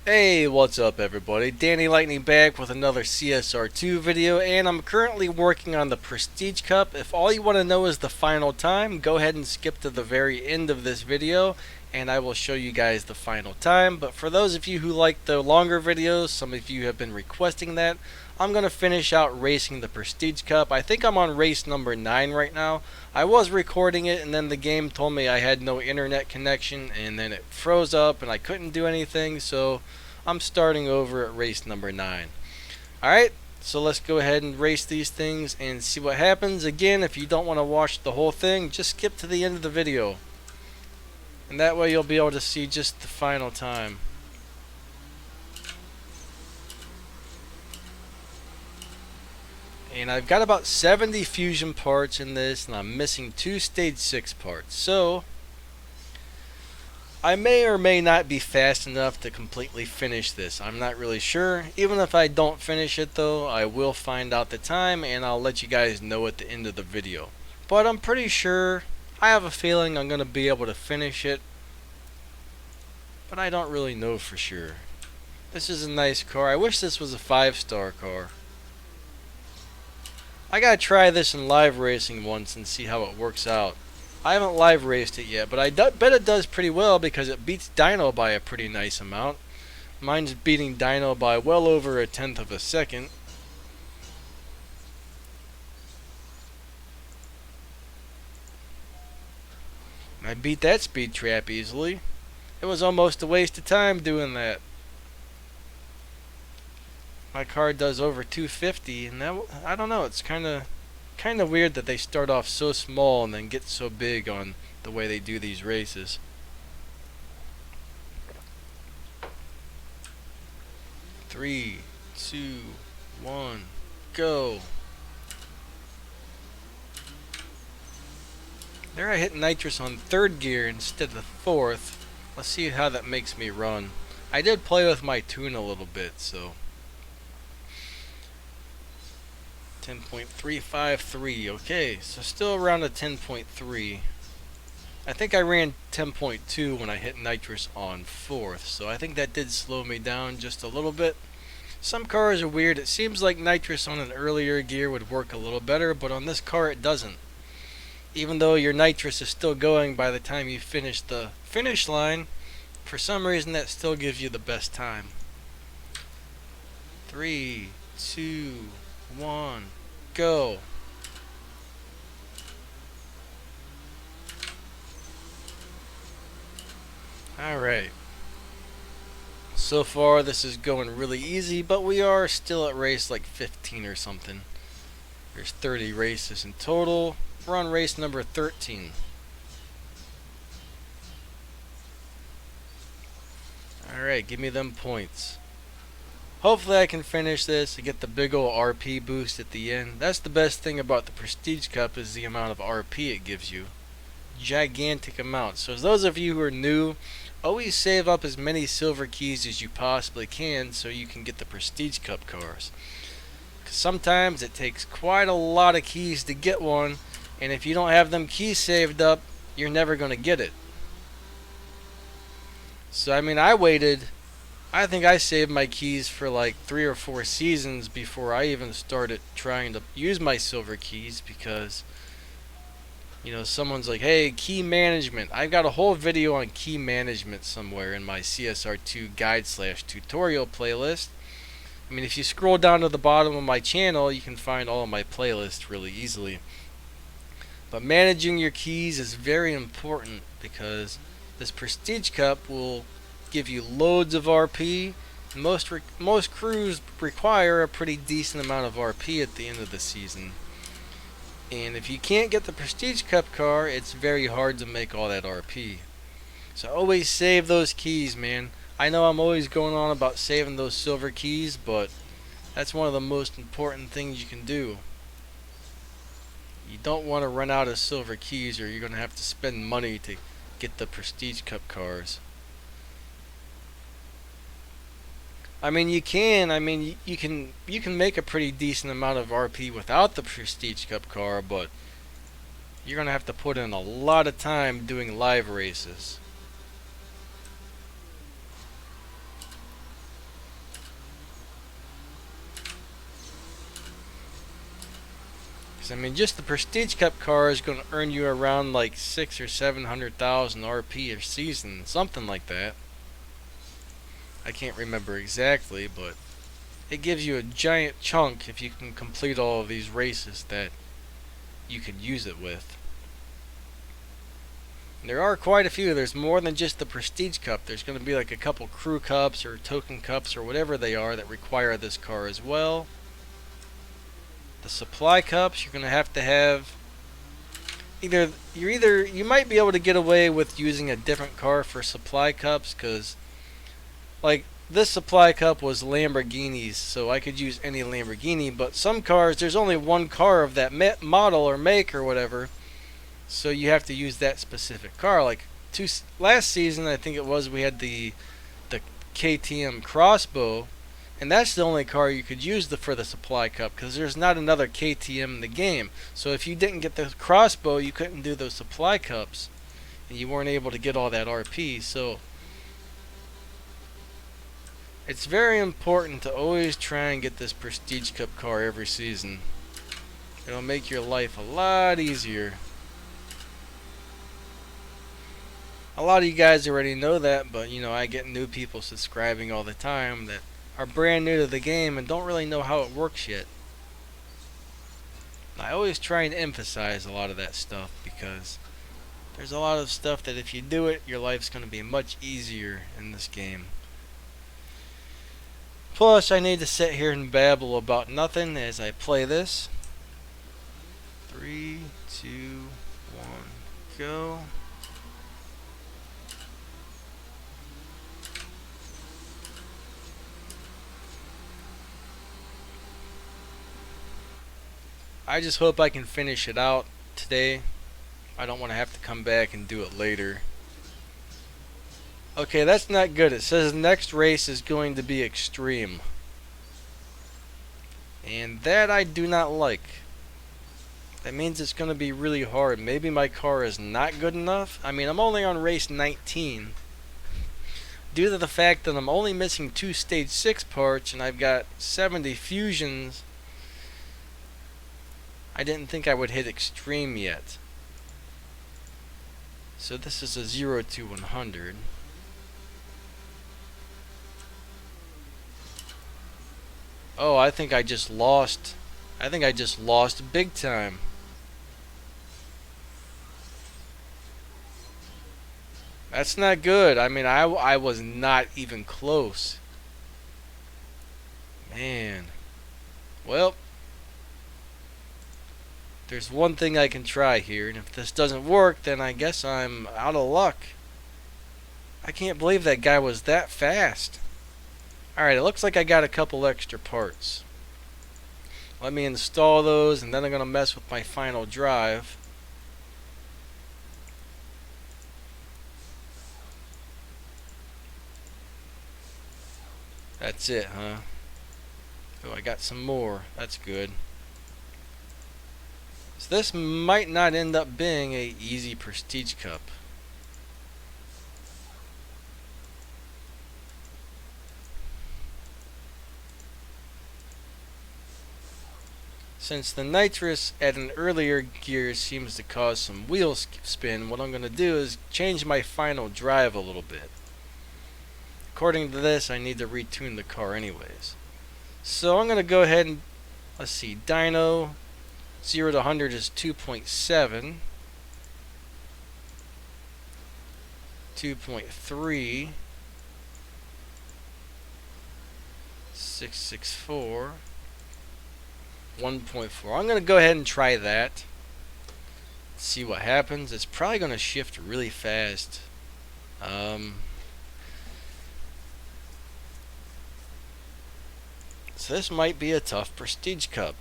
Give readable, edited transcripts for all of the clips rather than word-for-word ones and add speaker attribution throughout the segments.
Speaker 1: Hey, what's up everybody? Danny Lightning back with another CSR2 video, and I'm currently working on the Prestige Cup. If all you want to know is the final time, go ahead and skip to the very end of this video and I will show you guys the final time. But for those of you who like the longer videos, some of you have been requesting that, I'm going to finish out racing the Prestige Cup. I think I'm on race number 9 right now. I was recording it and then the game told me I had no internet connection and then it froze up and I couldn't do anything, so I'm starting over at race number 9. Alright, so let's go ahead and race these things and see what happens. Again, if you don't want to watch the whole thing, just skip to the end of the video. And that way you'll be able to see just the final time. And I've got about 70 fusion parts in this, and I'm missing 2 stage 6 parts. So I may or may not be fast enough to completely finish this. I'm not really sure. Even if I don't finish it though, I will find out the time and I'll let you guys know at the end of the video. But I'm pretty sure, I have a feeling I'm going to be able to finish it. But I don't really know for sure. This is a nice car. I wish this was a 5-star car. I gotta try this in live racing once and see how it works out. I haven't live raced it yet, but I bet it does pretty well because it beats Dino by a pretty nice amount. Mine's beating Dino by well over 1/10 of a second. I beat that speed trap easily. It was almost a waste of time doing that. My car does over 250, and that, I don't know, it's kind of weird that they start off so small and then get so big on the way they do these races. Three, two, one, go. There I hit nitrous on 3rd gear instead of 4th. Let's see how that makes me run. I did play with my tune a little bit, so 10.353. Okay, so still around a 10.3. I think I ran 10.2 when I hit nitrous on 4th, so I think that did slow me down just a little bit. Some cars are weird. It seems like nitrous on an earlier gear would work a little better, but on this car it doesn't. Even though your nitrous is still going by the time you finish the finish line, for some reason that still gives you the best time. 3, 2, 1, go. Alright. So far this is going really easy, but we are still at race like 15 or something. There's 30 races in total. We're on race number 13. Alright, give me them points. Hopefully I can finish this and get the big ol' RP boost at the end. That's the best thing about the Prestige Cup, is the amount of RP it gives you. Gigantic amount. So as those of you who are new, always save up as many silver keys as you possibly can so you can get the Prestige Cup cars. Because sometimes it takes quite a lot of keys to get one, and if you don't have them keys saved up, you're never going to get it. So I mean, I think I saved my keys for like 3 or 4 seasons before I even started trying to use my silver keys, because you know, someone's like, hey, key management. I've got a whole video on key management somewhere in my CSR2 guide/tutorial playlist. I mean, if you scroll down to the bottom of my channel, you can find all of my playlists really easily. But managing your keys is very important, because this Prestige Cup will give you loads of RP. Most crews require a pretty decent amount of RP at the end of the season. And if you can't get the Prestige Cup car, it's very hard to make all that RP. So always save those keys, man. I know I'm always going on about saving those silver keys, but that's one of the most important things you can do. You don't want to run out of silver keys, or you're going to have to spend money to get the Prestige Cup cars. I mean, you can make a pretty decent amount of RP without the Prestige Cup car, but you're going to have to put in a lot of time doing live races. Because I mean, just the Prestige Cup car is going to earn you around like 600,000 or 700,000 RP a season, something like that. I can't remember exactly, but it gives you a giant chunk if you can complete all of these races that you could use it with. And there are quite a few. There's more than just the Prestige Cup. There's going to be like a couple Crew Cups or Token Cups or whatever they are that require this car as well. The Supply Cups, you're going to have you might be able to get away with using a different car for Supply Cups, because like this Supply Cup was Lamborghinis, so I could use any Lamborghini, but some cars there's only one car of that model or make or whatever, so you have to use that specific car. Like last season I think it was, we had the KTM Crossbow, and that's the only car you could use for the Supply Cup, because there's not another KTM in the game. So if you didn't get the Crossbow, you couldn't do those Supply Cups, and you weren't able to get all that RP. So it's very important to always try and get this Prestige Cup car every season. It'll make your life a lot easier. A lot of you guys already know that, but you know, I get new people subscribing all the time that are brand new to the game and don't really know how it works yet. I always try and emphasize a lot of that stuff, because there's a lot of stuff that if you do it, your life's going to be much easier in this game. Plus, I need to sit here and babble about nothing as I play this. 3, 2, 1, go. I just hope I can finish it out today. I don't want to have to come back and do it later. Okay, that's not good. It says next race is going to be extreme, and that I do not like. That means it's going to be really hard. Maybe my car is not good enough. I mean, I'm only on race 19. Due to the fact that I'm only missing 2 stage 6 parts and I've got 70 fusions, I didn't think I would hit extreme yet. So this is a 0 to 100. Oh, I think I just lost. I think I just lost big time. That's not good. I mean, I was not even close. Man. Well, there's one thing I can try here, and if this doesn't work, then I guess I'm out of luck. I can't believe that guy was that fast. Alright, it looks like I got a couple extra parts. Let me install those, and then I'm going to mess with my final drive. That's it, huh? Oh, I got some more. That's good. So this might not end up being a easy Prestige Cup. Since the nitrous at an earlier gear seems to cause some wheel spin, what I'm going to do is change my final drive a little bit. According to this, I need to retune the car anyways. So I'm going to go ahead and, let's see, dyno 0 to 100 is 2.7, 2.3, 664, 1.4. I'm going to go ahead and try that. See what happens. It's probably going to shift really fast. So this might be a tough Prestige Cup.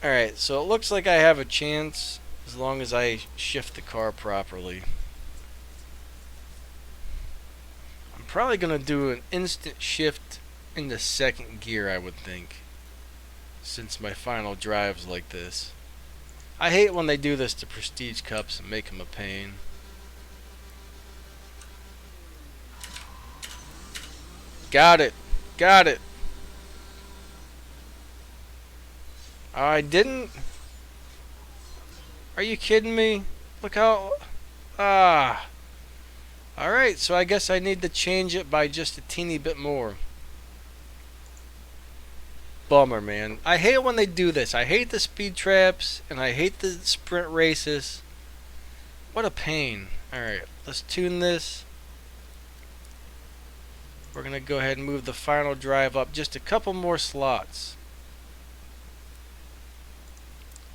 Speaker 1: Alright, so it looks like I have a chance as long as I shift the car properly. I'm probably going to do an instant shift into second gear, I would think, since my final drive's like this. I hate when they do this to Prestige Cups and make them a pain. Got it. Got it. I didn't. Are you kidding me? Look how. Ah. Alright, so I guess I need to change it by just a teeny bit more. Bummer, man. I hate when they do this. I hate the speed traps and I hate the sprint races. What a pain. Alright, let's tune this. We're going to go ahead and move the final drive up just a couple more slots.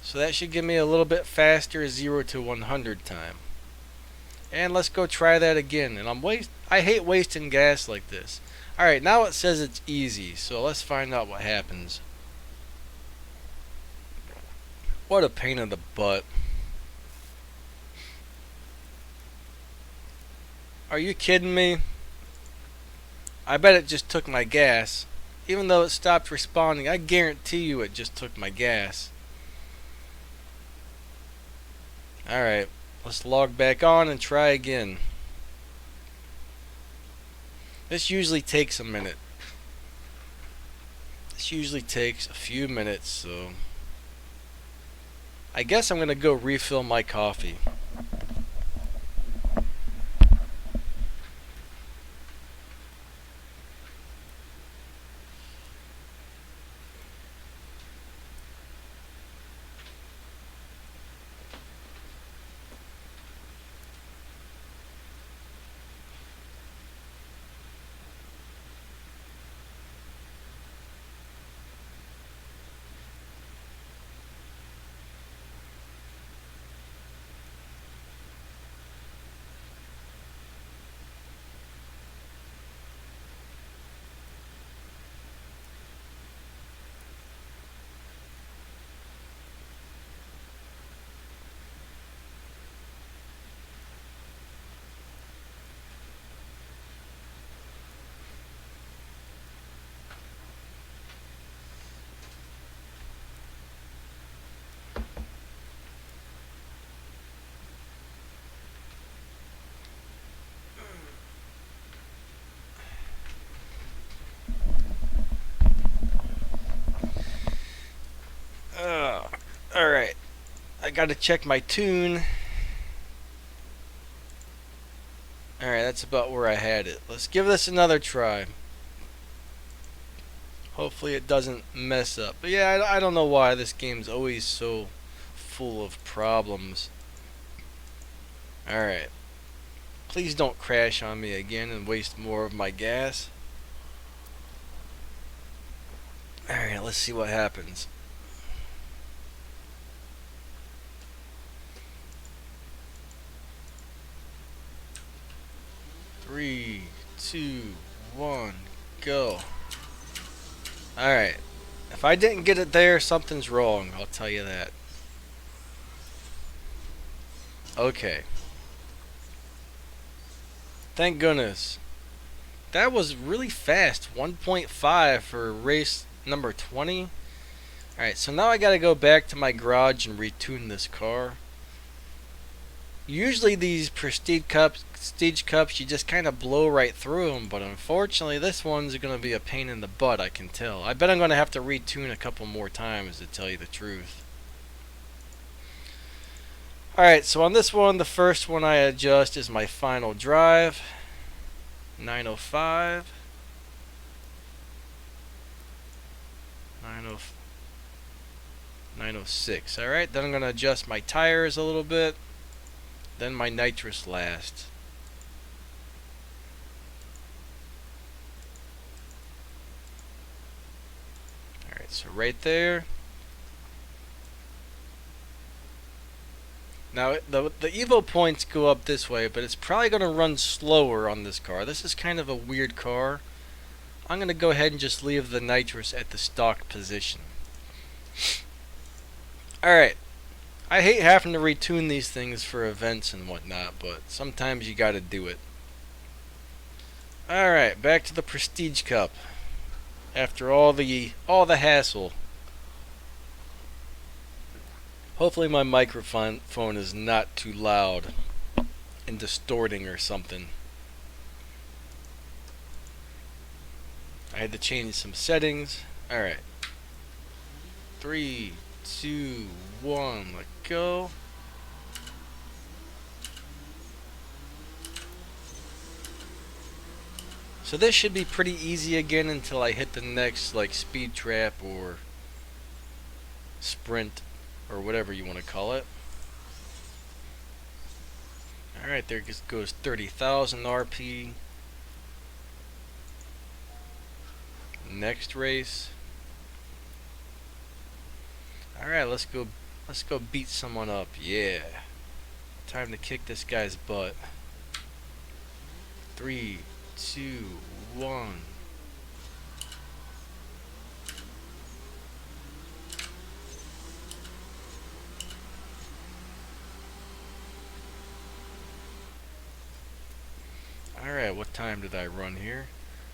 Speaker 1: So that should give me a little bit faster 0 to 100 time. And let's go try that again. And I hate wasting gas like this. Alright, now it says it's easy. So let's find out what happens. What a pain in the butt. Are you kidding me? I bet it just took my gas. Even though it stopped responding, I guarantee you it just took my gas. Alright, let's log back on and try again. This usually takes a minute. This usually takes a few minutes, so I guess I'm going to go refill my coffee. Alright, I gotta check my tune. Alright, that's about where I had it. Let's give this another try. Hopefully it doesn't mess up. But yeah, I don't know why this game's always so full of problems. Alright. Please don't crash on me again and waste more of my gas. Alright, let's see what happens. Three, two, one, go. Alright. If I didn't get it there, something's wrong. I'll tell you that. Okay. Thank goodness. That was really fast. 1.5 for race number 20. Alright, so now I gotta go back to my garage and retune this car. Usually these prestige cups, you just kind of blow right through them, but unfortunately this one's going to be a pain in the butt, I can tell. I bet I'm going to have to retune a couple more times to tell you the truth. Alright, so on this one, the first one I adjust is my final drive. 905. 906. Alright, then I'm going to adjust my tires a little bit. Then my nitrous last. Alright, so right there. Now, the Evo points go up this way, but it's probably going to run slower on this car. This is kind of a weird car. I'm going to go ahead and just leave the nitrous at the stock position. Alright. I hate having to retune these things for events and whatnot, but sometimes you gotta do it. Alright, back to the Prestige Cup. After all the hassle. Hopefully my microphone is not too loud and distorting or something. I had to change some settings. Alright. 3, 2, 1, let go. So this should be pretty easy again until I hit the next like speed trap or sprint or whatever you want to call it. Alright, there goes 30,000 RP. Next race. Alright, let's go beat someone up. Yeah. Time to kick this guy's butt. 3, 2, 1. Alright, what time did I run here?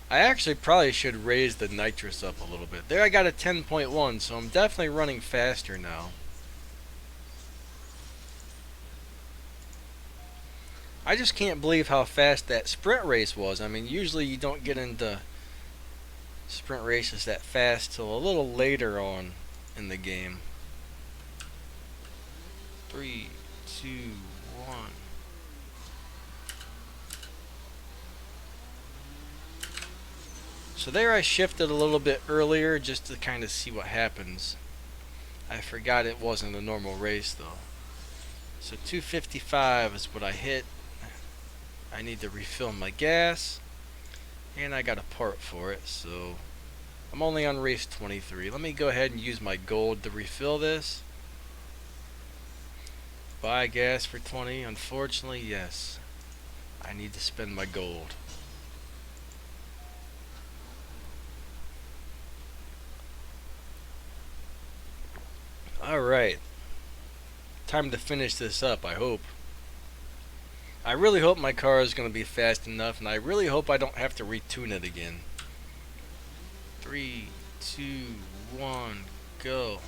Speaker 1: I actually probably should raise the nitrous up a little bit. There I got a 10.1, so I'm definitely running faster now. I just can't believe how fast that sprint race was. I mean, usually you don't get into sprint races that fast till a little later on in the game. 3, 2, 1. So there I shifted a little bit earlier just to kind of see what happens. I forgot it wasn't a normal race though. So 255 is what I hit. I need to refill my gas. And I got a part for it, so I'm only on race 23. Let me go ahead and use my gold to refill this. Buy gas for 20. Unfortunately, yes. I need to spend my gold. Alright. Time to finish this up, I hope. I really hope my car is going to be fast enough, and I really hope I don't have to retune it again. 3, 2, 1, go.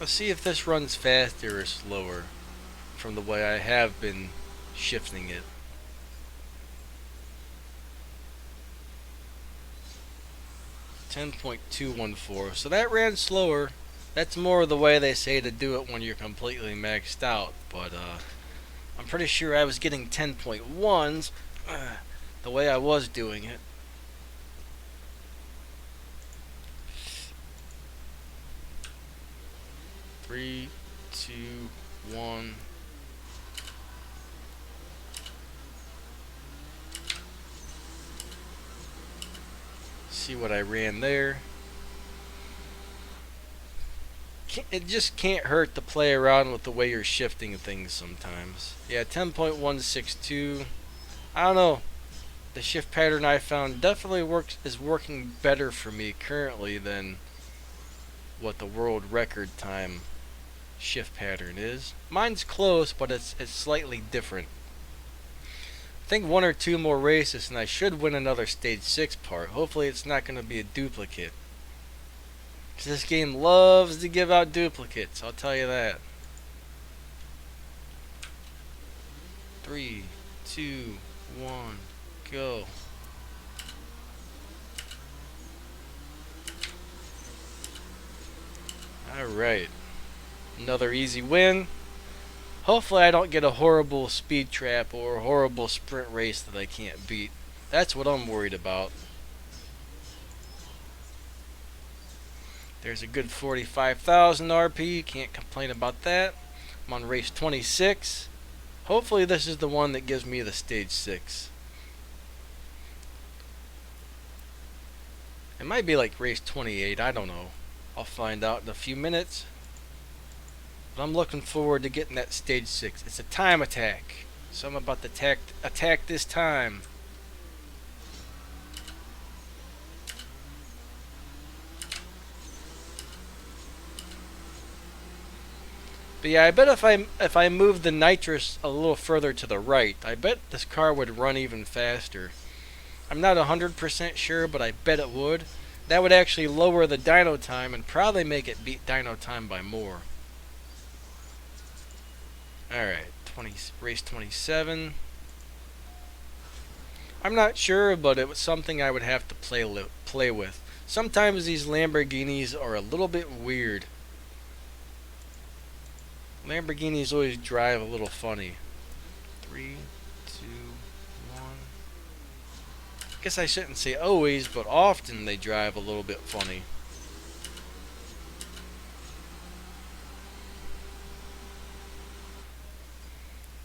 Speaker 1: Let's see if this runs faster or slower from the way I have been shifting it. .214. So that ran slower. That's more the way they say to do it when you're completely maxed out. But I'm pretty sure I was getting 10.1s the way I was doing it. Three, 2, 1. See what I ran there. It just can't hurt to play around with the way you're shifting things sometimes. Yeah, 10.162. I don't know. The shift pattern I found definitely is working better for me currently than what the world record time shift pattern is. Mine's close, but it's slightly different. I think 1 or 2 more races and I should win another stage 6 part. Hopefully it's not going to be a duplicate. Because this game loves to give out duplicates, I'll tell you that. 3, 2, 1, go. Alright. Another easy win. Hopefully I don't get a horrible speed trap or a horrible sprint race that I can't beat. That's what I'm worried about. There's a good 45,000 RP. Can't complain about that. I'm on race 26. Hopefully this is the one that gives me the stage 6. It might be like race 28. I don't know. I'll find out in a few minutes. But I'm looking forward to getting that stage 6. It's a time attack. So I'm about to attack this time. But yeah, I bet if I move the nitrous a little further to the right, I bet this car would run even faster. I'm not 100% sure, but I bet it would. That would actually lower the dyno time and probably make it beat dyno time by more. Alright, race 27. I'm not sure, but it was something I would have to play with. Sometimes these Lamborghinis are a little bit weird. Lamborghinis always drive a little funny. 3, 2, 1. I guess I shouldn't say always, but often they drive a little bit funny.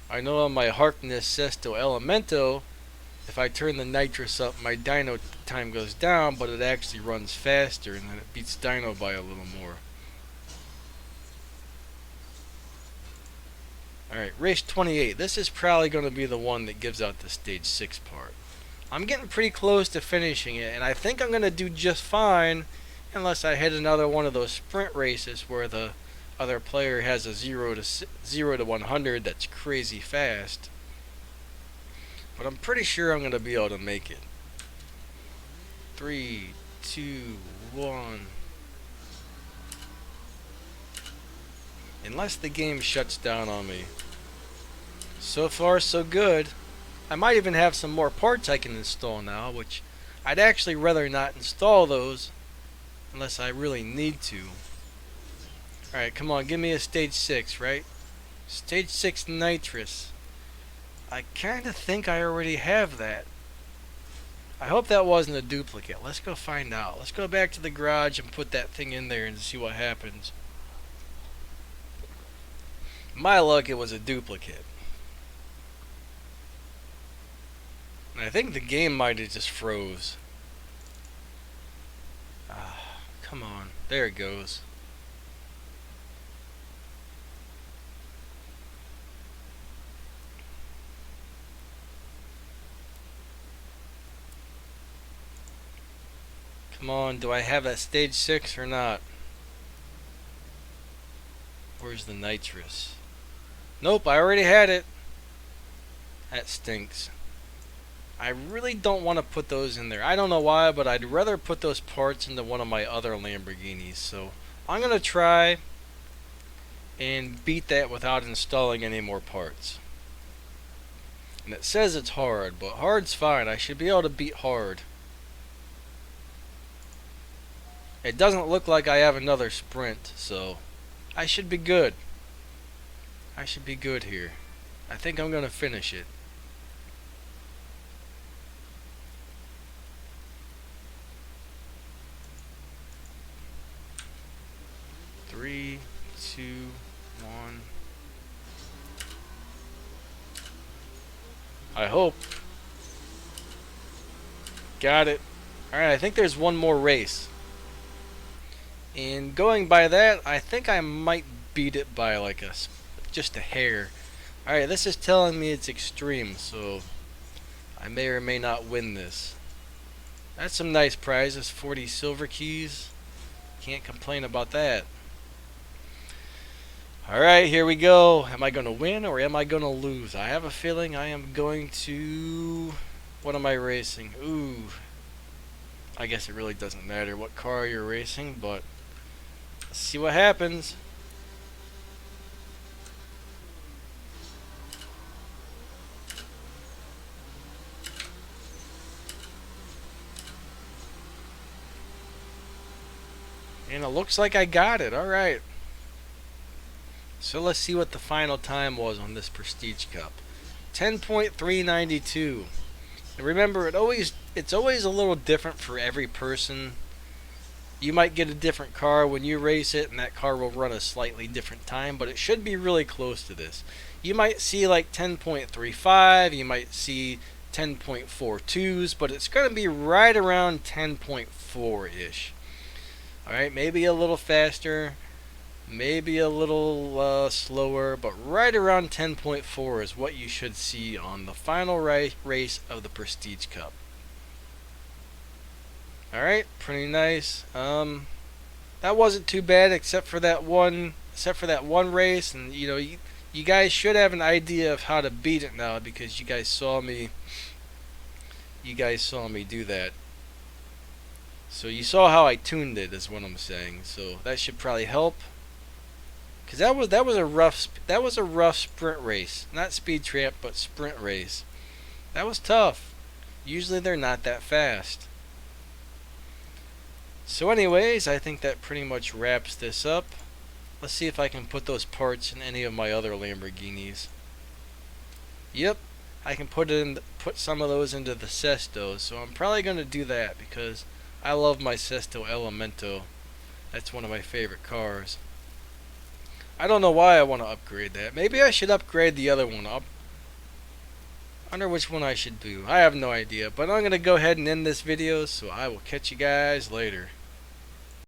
Speaker 1: I know on my Harkness Sesto Elemento, if I turn the nitrous up, my dyno time goes down, but it actually runs faster, and then it beats dyno by a little more. Alright, race 28. This is probably going to be the one that gives out the stage 6 part. I'm getting pretty close to finishing it, and I think I'm going to do just fine, unless I hit another one of those sprint races where the other player has a 0 to 100 that's crazy fast. But I'm pretty sure I'm going to be able to make it. 3, 2, 1. Unless the game shuts down on me. So far, so good. I might even have some more parts I can install now, which I'd actually rather not install those unless I really need to. Alright, come on, give me a stage 6, right? Stage 6 nitrous. I kinda think I already have that. I hope that wasn't a duplicate. Let's go find out. Let's go back to the garage and put that thing in there and see what happens. My luck, it was a duplicate. And I think the game might have just froze. Ah, come on. There it goes. Come on, do I have that stage 6 or not? Where's the nitrous? Nope, I already had it. That stinks. I really don't want to put those in there. I don't know why, but I'd rather put those parts into one of my other Lamborghinis. So I'm going to try and beat that without installing any more parts. And it says it's hard, but hard's fine. I should be able to beat hard. It doesn't look like I have another sprint, so I should be good. I should be good here. I think I'm going to finish it. Three, 2, 1. I hope. Got it. Alright, I think there's one more race. And going by that, I think I might beat it by like just a hair. Alright, this is telling me it's extreme, so I may or may not win this. That's some nice prizes, 40 silver keys. Can't complain about that. Alright, here we go. Am I going to win or am I going to lose? I have a feeling I am going to... What am I racing? Ooh. I guess it really doesn't matter what car you're racing, but let's see what happens. And it looks like I got it. Alright. So let's see what the final time was on this Prestige Cup. 10.392. And remember, it's always a little different for every person. You might get a different car when you race it, and that car will run a slightly different time, but it should be really close to this. You might see like 10.35, you might see 10.42s, but it's going to be right around 10.4-ish. Alright, maybe a little faster, maybe a little slower, but right around 10.4 is what you should see on the final race of the Prestige Cup. Alright, pretty nice. That wasn't too bad except for that one race, and you guys should have an idea of how to beat it now because you guys saw me do that. So you saw how I tuned it is what I'm saying. So that should probably help. Cause that was a rough sprint race, not speed trap, but sprint race. That was tough. Usually they're not that fast. So anyways, I think that pretty much wraps this up. Let's see if I can put those parts in any of my other Lamborghinis. Yep, I can put some of those into the Sesto, so I'm probably going to do that because I love my Sesto Elemento. That's one of my favorite cars. I don't know why I want to upgrade that. Maybe I should upgrade the other one up. I wonder which one I should do. I have no idea, but I'm going to go ahead and end this video, so I will catch you guys later.